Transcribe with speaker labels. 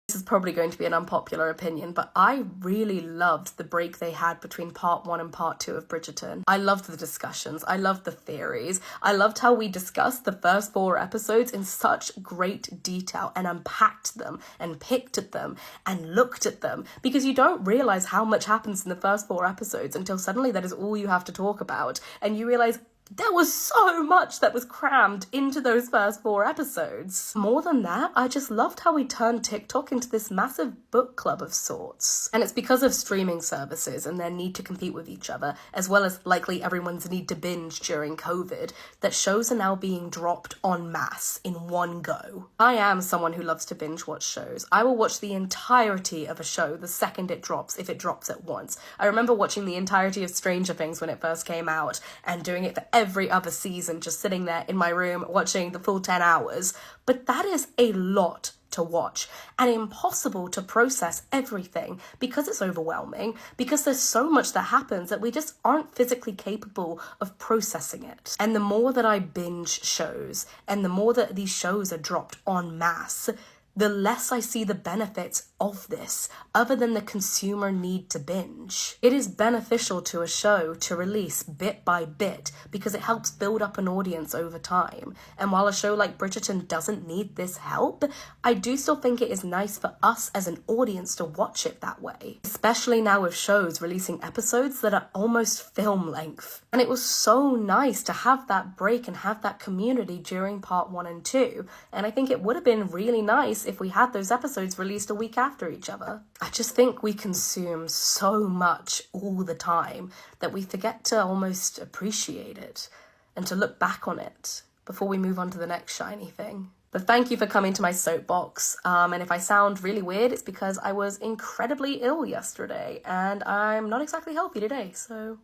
Speaker 1: This is probably going to be an unpopular opinion, but I really loved the break they had between part 1 and part 2 of Bridgerton. I loved the discussions. I loved the theories. I loved how we discussed the first 4 episodes in such great detail and unpacked them and picked at them and looked at them, because you don't realize how much happens in the first 4 episodes until suddenly that is all you have to talk about, and you realize there was so much that was crammed into those first 4 episodes. More than that, I just loved how we turned TikTok into this massive book club of sorts. And it's because of streaming services and their need to compete with each other, as well as likely everyone's need to binge during COVID, that shows are now being dropped en masse in one go. I am someone who loves to binge watch shows. I will watch the entirety of a show the second it drops, if it drops at once. I remember watching the entirety of Stranger Things when it first came out and doing it for every other season, just sitting there in my room watching the full 10 hours. But that is a lot to watch and impossible to process everything because it's overwhelming, because there's so much that happens that we just aren't physically capable of processing it. And the more that I binge shows and the more that these shows are dropped en masse, the less I see the benefits of this, other than the consumer need to binge. It is beneficial to a show to release bit by bit because it helps build up an audience over time. And while a show like Bridgerton doesn't need this help, I do still think it is nice for us as an audience to watch it that way. Especially now with shows releasing episodes that are almost film length. And it was so nice to have that break and have that community during part 1 and 2. And I think it would have been really nice if we had those episodes released a week after each other. I just think we consume so much all the time that we forget to almost appreciate it and to look back on it before we move on to the next shiny thing. But thank you for coming to my soapbox. And if I sound really weird, it's because I was incredibly ill yesterday and I'm not exactly healthy today, so